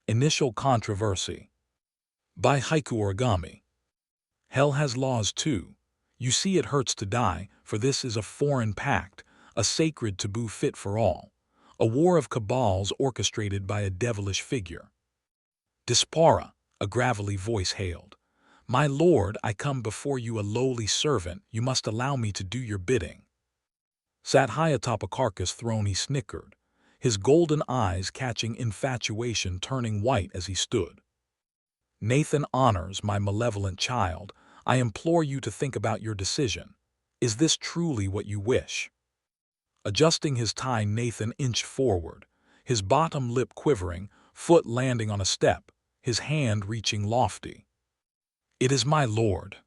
Initial controversy. By Haiku Origami. Hell has laws too. You see, it hurts to die, for this is a foreign pact, a sacred taboo fit for all, a war of cabals orchestrated by a devilish figure. Dispara, a gravelly voice hailed. My lord, I come before you a lowly servant, you must allow me to do your bidding. Sat high atop a carcass throne he snickered, his golden eyes catching infatuation turning white as he stood. Nathan honors my malevolent child, I implore you to think about your decision. Is this truly what you wish? Adjusting his tie, Nathan inched forward, his bottom lip quivering, foot landing on a step, his hand reaching lofty. It is my lord.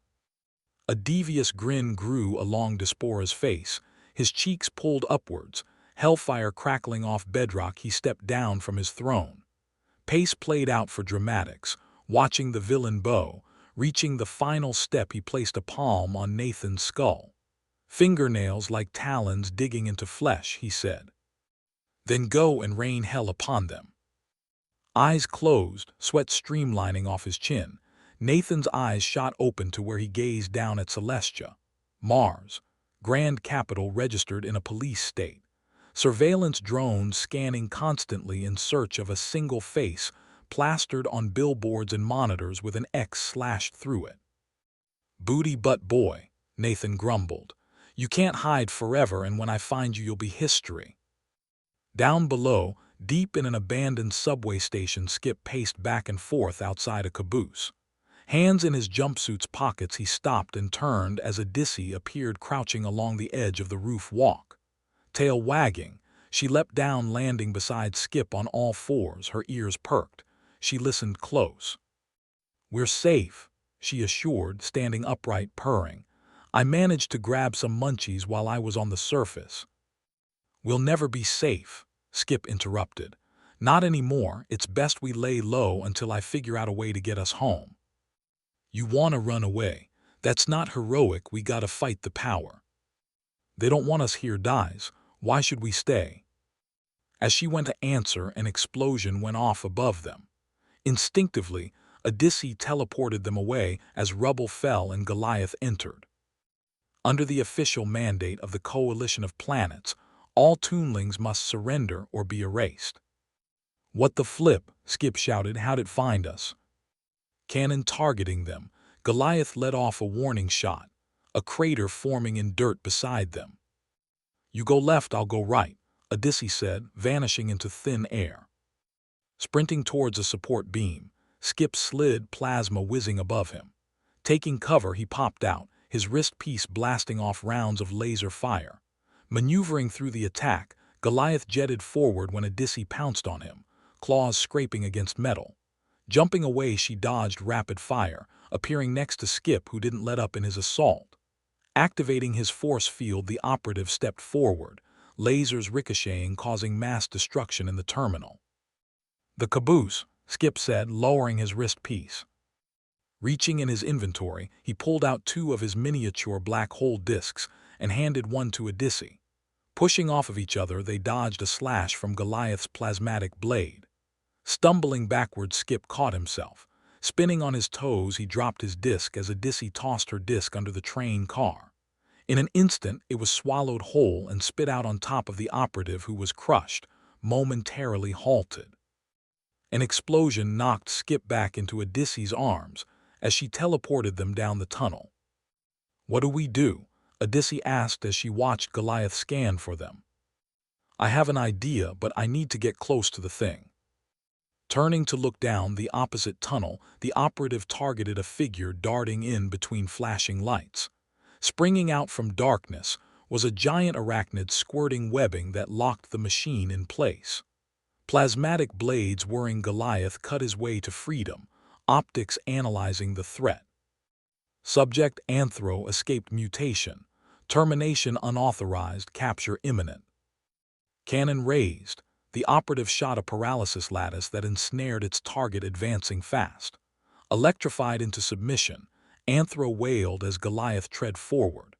A devious grin grew along Dispora's face, his cheeks pulled upwards, hellfire crackling off bedrock. He stepped down from his throne. Pace played out for dramatics, watching the villain bow. Reaching the final step, he placed a palm on Nathan's skull. Fingernails like talons digging into flesh, he said. Then go and rain hell upon them. Eyes closed, sweat streamlining off his chin, Nathan's eyes shot open to where he gazed down at Celestia. Mars, grand capital registered in a police state. Surveillance drones scanning constantly in search of a single face, plastered on billboards and monitors with an X slashed through it. Booty butt boy, Nathan grumbled. You can't hide forever, and when I find you, you'll be history. Down below, deep in an abandoned subway station, Skip paced back and forth outside a caboose. Hands in his jumpsuit's pockets, he stopped and turned as Odyssey appeared crouching along the edge of the roof walk. Tail wagging, she leapt down, landing beside Skip on all fours, her ears perked. She listened close. We're safe, she assured, standing upright, purring. I managed to grab some munchies while I was on the surface. We'll never be safe, Skip interrupted. Not anymore, it's best we lay low until I figure out a way to get us home. You want to run away. That's not heroic, we gotta fight the power. They don't want us here, dies. Why should we stay? As she went to answer, an explosion went off above them. Instinctively, Odyssey teleported them away as rubble fell and Goliath entered. Under the official mandate of the Coalition of Planets, all toonlings must surrender or be erased. What the flip? Skip shouted. How'd it find us? Cannon targeting them, Goliath let off a warning shot, a crater forming in dirt beside them. You go left, I'll go right, Odyssey said, vanishing into thin air. Sprinting towards a support beam, Skip slid, plasma whizzing above him. Taking cover, he popped out, his wrist piece blasting off rounds of laser fire. Maneuvering through the attack, Goliath jetted forward when Odyssey pounced on him, claws scraping against metal. Jumping away, she dodged rapid fire, appearing next to Skip, who didn't let up in his assault. Activating his force field, the operative stepped forward, lasers ricocheting, causing mass destruction in the terminal. The caboose, Skip said, lowering his wrist piece. Reaching in his inventory, he pulled out 2 of his miniature black hole discs and handed one to Odyssey. Pushing off of each other, they dodged a slash from Goliath's plasmatic blade. Stumbling backwards, Skip caught himself. Spinning on his toes, he dropped his disc as Odyssey tossed her disc under the train car. In an instant, it was swallowed whole and spit out on top of the operative, who was crushed, momentarily halted. An explosion knocked Skip back into Odyssey's arms as she teleported them down the tunnel. What do we do? Odyssey asked as she watched Goliath scan for them. I have an idea, but I need to get close to the thing. Turning to look down the opposite tunnel, the operative targeted a figure darting in between flashing lights. Springing out from darkness was a giant arachnid squirting webbing that locked the machine in place. Plasmatic blades whirring, Goliath cut his way to freedom, optics analyzing the threat. Subject Anthro escaped mutation. Termination unauthorized, capture imminent. Cannon raised. The operative shot a paralysis lattice that ensnared its target, advancing fast. Electrified into submission, Anthro wailed as Goliath tread forward.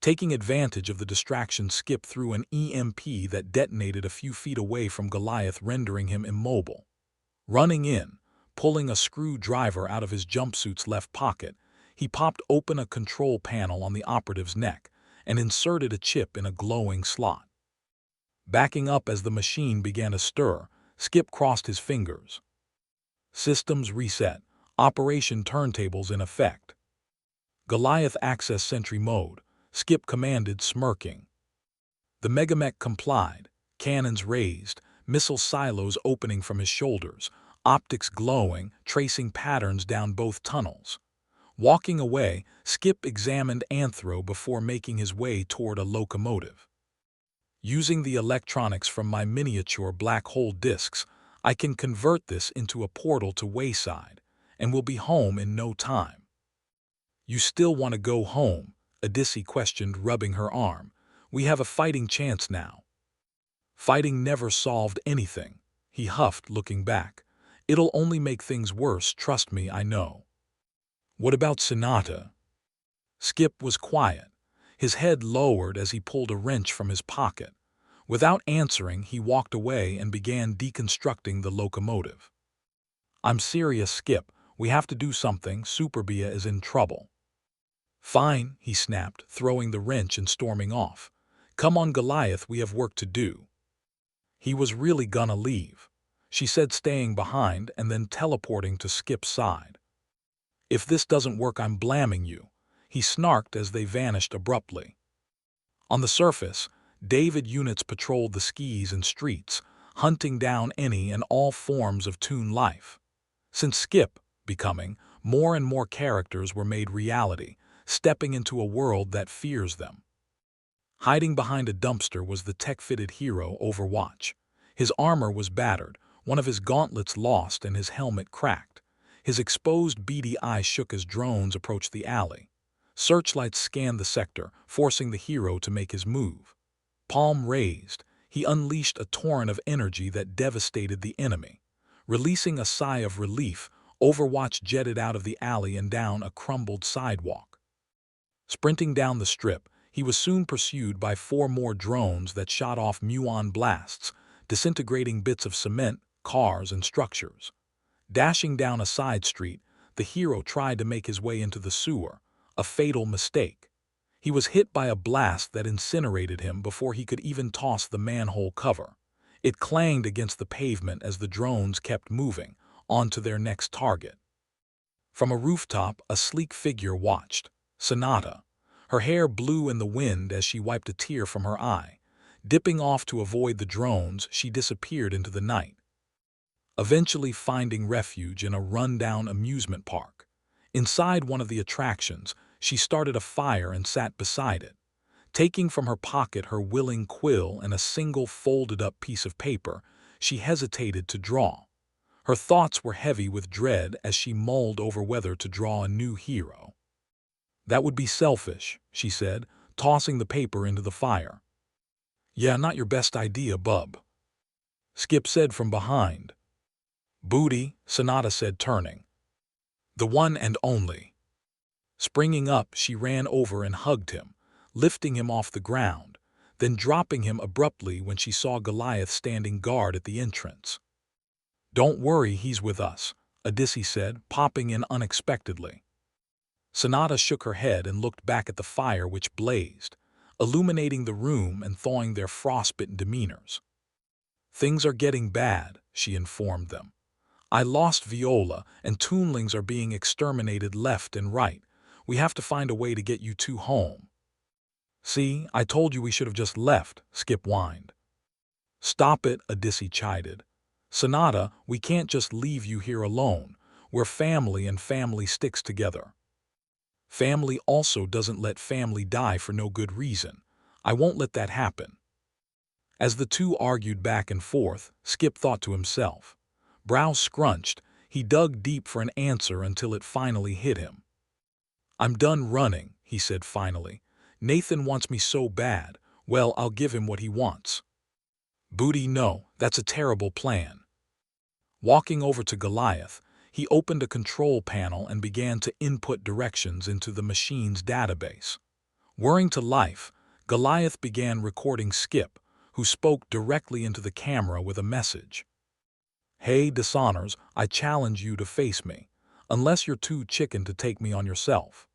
Taking advantage of the distraction, Skip threw an EMP that detonated a few feet away from Goliath, rendering him immobile. Running in, pulling a screwdriver out of his jumpsuit's left pocket, he popped open a control panel on the operative's neck and inserted a chip in a glowing slot. Backing up as the machine began to stir, Skip crossed his fingers. Systems reset. Operation turntables in effect. Goliath access sentry mode, Skip commanded, smirking. The megamech complied, cannons raised, missile silos opening from his shoulders, optics glowing, tracing patterns down both tunnels. Walking away, Skip examined Anthro before making his way toward a locomotive. Using the electronics from my miniature black hole discs, I can convert this into a portal to Wayside, and we'll be home in no time. You still want to go home? Odyssey questioned, rubbing her arm. We have a fighting chance now. Fighting never solved anything, he huffed, looking back. It'll only make things worse, trust me, I know. What about Sonata? Skip was quiet, his head lowered as he pulled a wrench from his pocket. Without answering, he walked away and began deconstructing the locomotive. I'm serious, Skip. We have to do something. Superbia is in trouble. Fine, he snapped, throwing the wrench and storming off. Come on, Goliath, we have work to do. He was really gonna leave, she said, staying behind and then teleporting to Skip's side. If this doesn't work, I'm blaming you, he snarked as they vanished abruptly. On the surface, David units patrolled the skis and streets, hunting down any and all forms of Toon life. Since Skip becoming, more and more characters were made reality, stepping into a world that fears them. Hiding behind a dumpster was the tech-fitted hero Overwatch. His armor was battered, one of his gauntlets lost and his helmet cracked. His exposed beady eyes shook as drones approached the alley. Searchlights scanned the sector, forcing the hero to make his move. Palm raised, he unleashed a torrent of energy that devastated the enemy. Releasing a sigh of relief, Overwatch jetted out of the alley and down a crumbled sidewalk. Sprinting down the strip, he was soon pursued by 4 more drones that shot off muon blasts, disintegrating bits of cement, cars, and structures. Dashing down a side street, the hero tried to make his way into the sewer, a fatal mistake. He was hit by a blast that incinerated him before he could even toss the manhole cover. It clanged against the pavement as the drones kept moving, on to their next target. From a rooftop, a sleek figure watched, Sonata. Her hair blew in the wind as she wiped a tear from her eye. Dipping off to avoid the drones, she disappeared into the night, eventually finding refuge in a run-down amusement park. Inside one of the attractions, she started a fire and sat beside it. Taking from her pocket her willing quill and a single folded-up piece of paper, she hesitated to draw. Her thoughts were heavy with dread as she mulled over whether to draw a new hero. That would be selfish, she said, tossing the paper into the fire. Yeah, not your best idea, bub, Skip said from behind. Booty, Sonata said, turning. The one and only. Springing up, she ran over and hugged him, lifting him off the ground, then dropping him abruptly when she saw Goliath standing guard at the entrance. Don't worry, he's with us, Odyssey said, popping in unexpectedly. Sonata shook her head and looked back at the fire which blazed, illuminating the room and thawing their frostbitten demeanors. Things are getting bad, she informed them. I lost Viola, and Toonlings are being exterminated left and right. We have to find a way to get you two home. See, I told you we should have just left, Skip whined. Stop it, Odyssey chided. Sonata, we can't just leave you here alone. We're family and family sticks together. Family also doesn't let family die for no good reason. I won't let that happen. As the two argued back and forth, Skip thought to himself. Brow scrunched, he dug deep for an answer until it finally hit him. I'm done running, he said finally. Nathan wants me so bad. Well, I'll give him what he wants. Booty, no, that's a terrible plan. Walking over to Goliath, he opened a control panel and began to input directions into the machine's database. Whirring to life, Goliath began recording Skip, who spoke directly into the camera with a message. Hey, Dishonors, I challenge you to face me, unless you're too chicken to take me on yourself.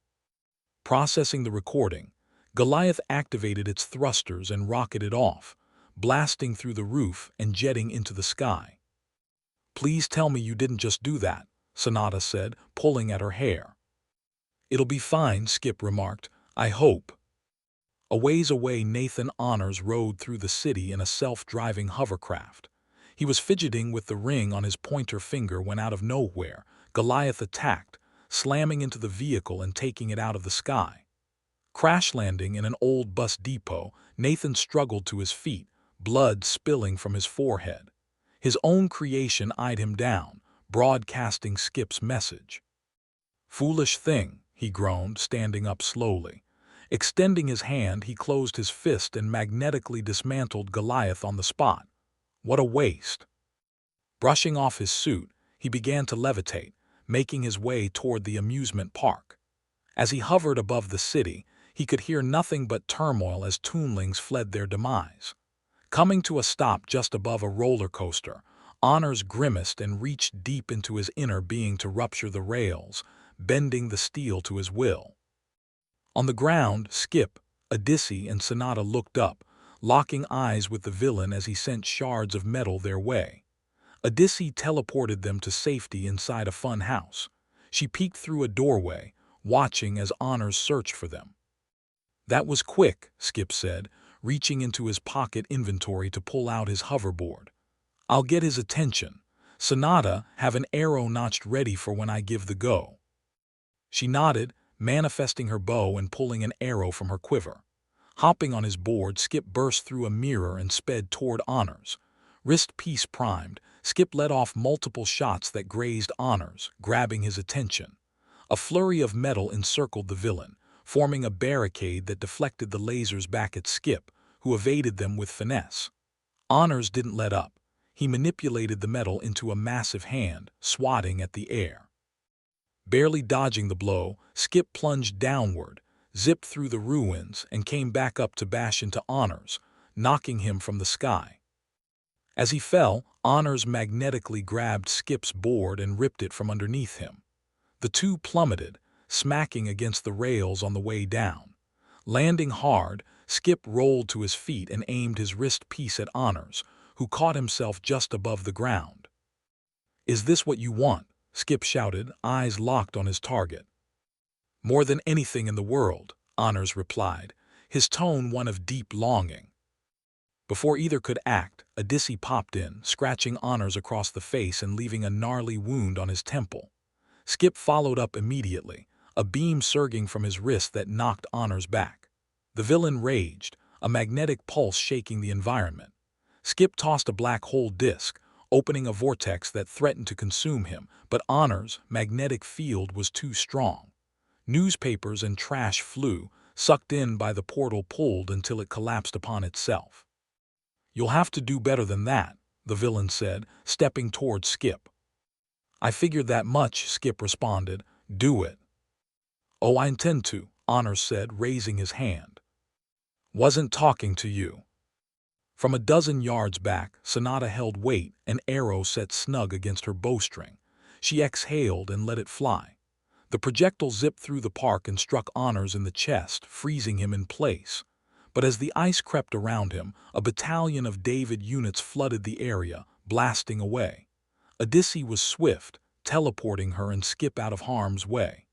Processing the recording, Goliath activated its thrusters and rocketed off, blasting through the roof and jetting into the sky. Please tell me you didn't just do that, Sonata said, pulling at her hair. It'll be fine, Skip remarked. I hope. A ways away, Nathan Honors rode through the city in a self-driving hovercraft. He was fidgeting with the ring on his pointer finger when out of nowhere, Goliath attacked, slamming into the vehicle and taking it out of the sky. Crash landing in an old bus depot, Nathan struggled to his feet, blood spilling from his forehead. His own creation eyed him down, broadcasting Skip's message. Foolish thing, he groaned, standing up slowly. Extending his hand, he closed his fist and magnetically dismantled Goliath on the spot. What a waste! Brushing off his suit, he began to levitate, making his way toward the amusement park. As he hovered above the city, he could hear nothing but turmoil as toonlings fled their demise. Coming to a stop just above a roller coaster, Honors grimaced and reached deep into his inner being to rupture the rails, bending the steel to his will. On the ground, Skip, Odyssey, and Sonata looked up, locking eyes with the villain as he sent shards of metal their way. Odyssey teleported them to safety inside a fun house. She peeked through a doorway, watching as Honors searched for them. That was quick, Skip said, reaching into his pocket inventory to pull out his hoverboard. I'll get his attention. Sonata, have an arrow notched ready for when I give the go. She nodded, manifesting her bow and pulling an arrow from her quiver. Hopping on his board, Skip burst through a mirror and sped toward Honors. Wrist piece primed, Skip let off multiple shots that grazed Honors, grabbing his attention. A flurry of metal encircled the villain, forming a barricade that deflected the lasers back at Skip, who evaded them with finesse. Honors didn't let up. He manipulated the metal into a massive hand, swatting at the air. Barely dodging the blow, Skip plunged downward, zipped through the ruins, and came back up to bash into Honors, knocking him from the sky. As he fell, Honors magnetically grabbed Skip's board and ripped it from underneath him. The two plummeted, smacking against the rails on the way down. Landing hard, Skip rolled to his feet and aimed his wrist piece at Honors, who caught himself just above the ground. "Is this what you want?" Skip shouted, eyes locked on his target. "More than anything in the world," Honors replied, his tone one of deep longing. Before either could act, Odyssey popped in, scratching Honors across the face and leaving a gnarly wound on his temple. Skip followed up immediately, a beam surging from his wrist that knocked Honors back. The villain raged, a magnetic pulse shaking the environment. Skip tossed a black hole disc, opening a vortex that threatened to consume him, but Honors' magnetic field was too strong. Newspapers and trash flew, sucked in by the portal pulled until it collapsed upon itself. "You'll have to do better than that," the villain said, stepping toward Skip. "I figured that much," Skip responded. "Do it." "Oh, I intend to," Honors said, raising his hand. "Wasn't talking to you." From a dozen yards back, Sonata held wait, an arrow set snug against her bowstring. She exhaled and let it fly. The projectile zipped through the park and struck Honors in the chest, freezing him in place. But as the ice crept around him, a battalion of David units flooded the area, blasting away. Odyssey was swift, teleporting her and Skip out of harm's way.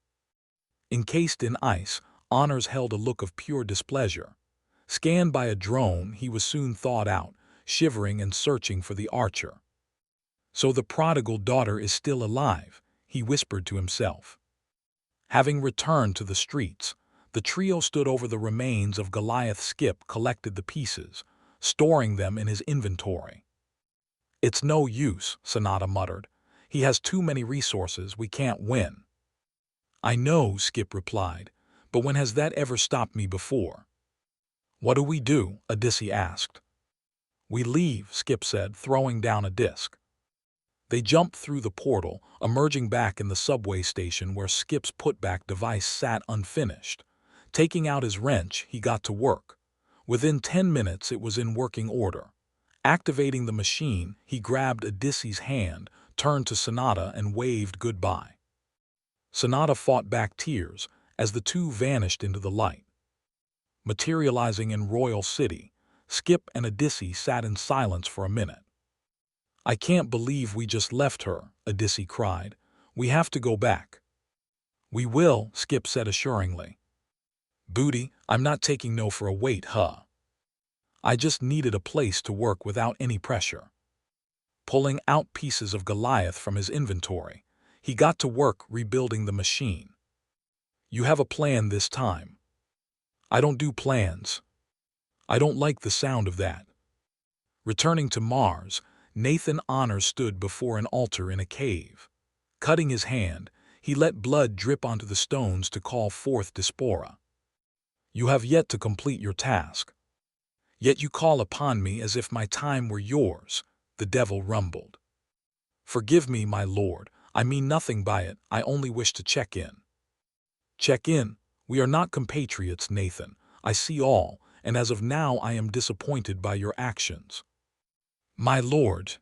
Encased in ice, Honors held a look of pure displeasure. Scanned by a drone, he was soon thawed out, shivering and searching for the archer. "So the prodigal daughter is still alive," he whispered to himself. Having returned to the streets, the trio stood over the remains of Goliath. Skip collected the pieces, storing them in his inventory. "It's no use," Sonata muttered. "He has too many resources, we can't win." "I know," Skip replied, "but when has that ever stopped me before?" "What do we do?" Odyssey asked. "We leave," Skip said, throwing down a disc. They jumped through the portal, emerging back in the subway station where Skip's putback device sat unfinished. Taking out his wrench, he got to work. Within 10 minutes it was in working order. Activating the machine, he grabbed Odysseus' hand, turned to Sonata and waved goodbye. Sonata fought back tears as the two vanished into the light. Materializing in Royal City, Skip and Odysseus sat in silence for a minute. "I can't believe we just left her," Odysseus cried. "We have to go back." "We will," Skip said assuringly. "Booty, I'm not taking no for a wait, huh? I just needed a place to work without any pressure." Pulling out pieces of Goliath from his inventory, he got to work rebuilding the machine. "You have a plan this time." "I don't do plans. I don't like the sound of that." Returning to Mars, Nathan Honor stood before an altar in a cave. Cutting his hand, he let blood drip onto the stones to call forth Diaspora. "You have yet to complete your task. Yet you call upon me as if my time were yours," the devil rumbled. "Forgive me, my lord, I mean nothing by it, I only wish to check in." "Check in? We are not compatriots, Nathan. I see all, and as of now I am disappointed by your actions." "My lord,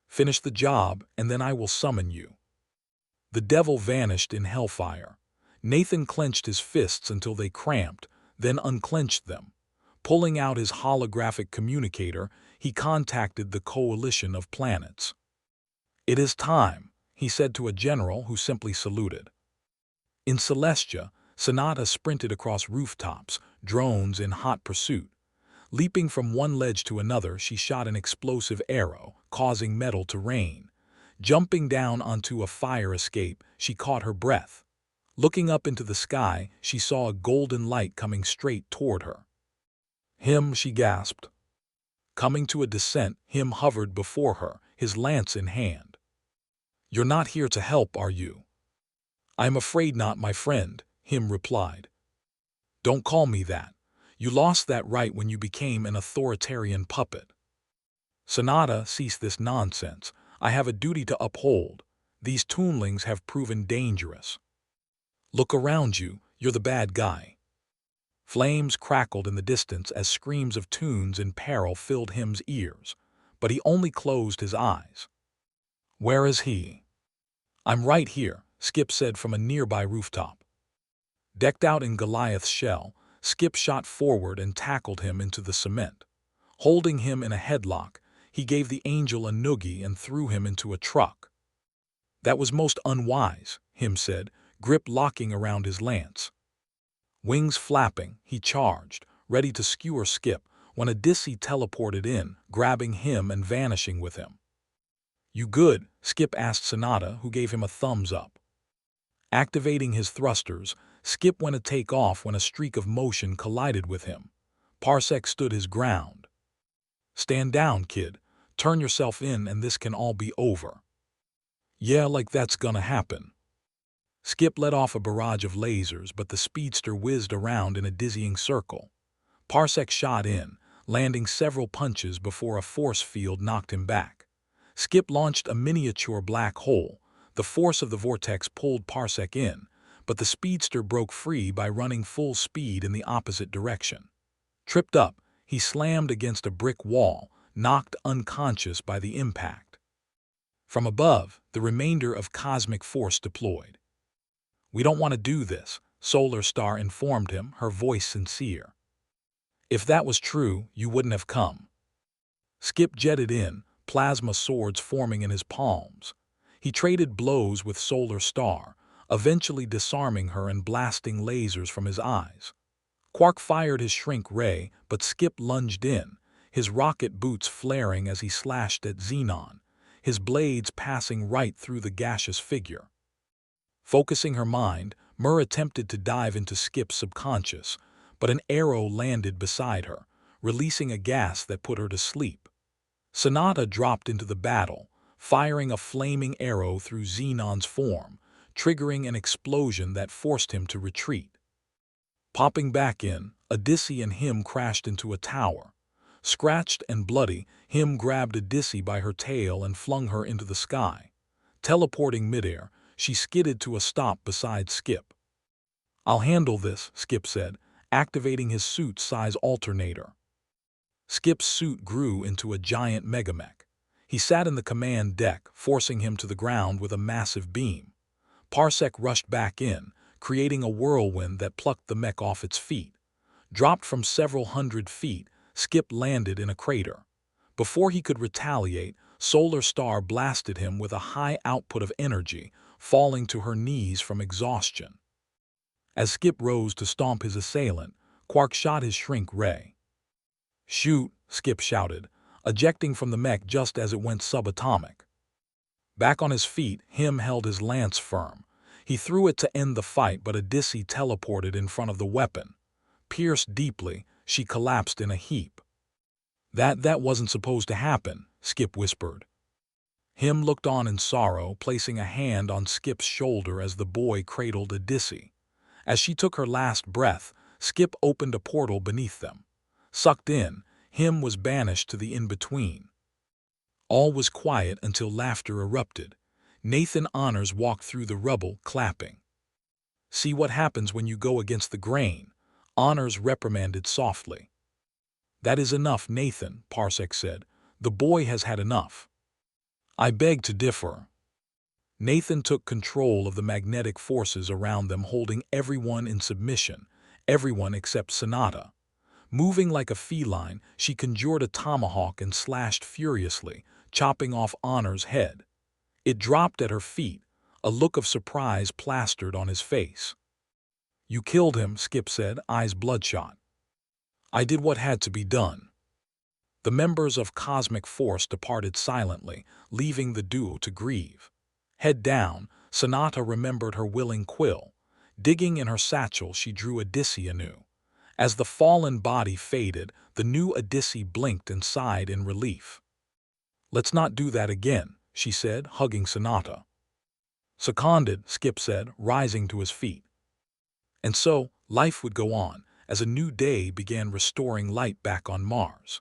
finish the job, and then I will summon you." The devil vanished in hellfire. Nathan clenched his fists until they cramped, then unclenched them. Pulling out his holographic communicator, he contacted the coalition of planets. "It is time," he said to a general who simply saluted. In Celestia, Sonata sprinted across rooftops, drones in hot pursuit. Leaping from one ledge to another, she shot an explosive arrow, causing metal to rain. Jumping down onto a fire escape, she caught her breath. Looking up into the sky, she saw a golden light coming straight toward her. "Him," she gasped. Coming to a descent, Him hovered before her, his lance in hand. "You're not here to help, are you?" "I'm afraid not, my friend," Him replied. "Don't call me that. You lost that right when you became an authoritarian puppet." "Sonata, cease this nonsense. I have a duty to uphold. These toonlings have proven dangerous." "Look around you, you're the bad guy." Flames crackled in the distance as screams of toons in peril filled Him's ears, but he only closed his eyes. "Where is he?" "I'm right here," Skip said from a nearby rooftop. Decked out in Goliath's shell, Skip shot forward and tackled him into the cement. Holding him in a headlock, he gave the angel a noogie and threw him into a truck. "That was most unwise," Him said, grip locking around his lance. Wings flapping, he charged, ready to skewer Skip, when Odysseus teleported in, grabbing him and vanishing with him. "You good?" Skip asked Sonata, who gave him a thumbs up. Activating his thrusters, Skip went to take off when a streak of motion collided with him. Parsec stood his ground. "Stand down, kid. Turn yourself in and this can all be over." "Yeah, like that's gonna happen." Skip let off a barrage of lasers, but the speedster whizzed around in a dizzying circle. Parsec shot in, landing several punches before a force field knocked him back. Skip launched a miniature black hole. The force of the vortex pulled Parsec in, but the speedster broke free by running full speed in the opposite direction. Tripped up, he slammed against a brick wall, knocked unconscious by the impact. From above, the remainder of cosmic force deployed. "We don't want to do this," Solar Star informed him, her voice sincere. "If that was true, you wouldn't have come." Skip jetted in, plasma swords forming in his palms. He traded blows with Solar Star, eventually disarming her and blasting lasers from his eyes. Quark fired his shrink ray, but Skip lunged in, his rocket boots flaring as he slashed at Xenon, his blades passing right through the gaseous figure. Focusing her mind, Mur attempted to dive into Skip's subconscious, but an arrow landed beside her, releasing a gas that put her to sleep. Sonata dropped into the battle, firing a flaming arrow through Xenon's form, triggering an explosion that forced him to retreat. Popping back in, Odysseus and Him crashed into a tower. Scratched and bloody, Him grabbed Odysseus by her tail and flung her into the sky. Teleporting midair, she skidded to a stop beside Skip. "I'll handle this," Skip said, activating his suit-size alternator. Skip's suit grew into a giant megamech. He sat in the command deck, forcing him to the ground with a massive beam. Parsec rushed back in, creating a whirlwind that plucked the mech off its feet. Dropped from several hundred feet, Skip landed in a crater. Before he could retaliate, Solar Star blasted him with a high output of energy, falling to her knees from exhaustion. As Skip rose to stomp his assailant, Quark shot his shrink ray. "Shoot!" Skip shouted, ejecting from the mech just as it went subatomic. Back on his feet, Him held his lance firm. He threw it to end the fight, but Odyssey teleported in front of the weapon. Pierced deeply, she collapsed in a heap. That wasn't supposed to happen," Skip whispered. Him looked on in sorrow, placing a hand on Skip's shoulder as the boy cradled Odyssey. As she took her last breath, Skip opened a portal beneath them. Sucked in, Him was banished to the in-between. All was quiet until laughter erupted. Nathan Honors walked through the rubble, clapping. "See what happens when you go against the grain," Honors reprimanded softly. "That is enough, Nathan," Parsec said. "The boy has had enough." "I beg to differ." Nathan took control of the magnetic forces around them, holding everyone in submission, everyone except Sonata. Moving like a feline, she conjured a tomahawk and slashed furiously, chopping off Honor's head. It dropped at her feet, a look of surprise plastered on his face. "You killed him," Skip said, eyes bloodshot. "I did what had to be done." The members of Cosmic Force departed silently, leaving the duo to grieve. Head down, Sonata remembered her willing quill. Digging in her satchel, she drew Odyssey anew. As the fallen body faded, the new Odyssey blinked and sighed in relief. "Let's not do that again," she said, hugging Sonata. "Seconded," Skip said, rising to his feet. And so, life would go on, as a new day began restoring light back on Mars.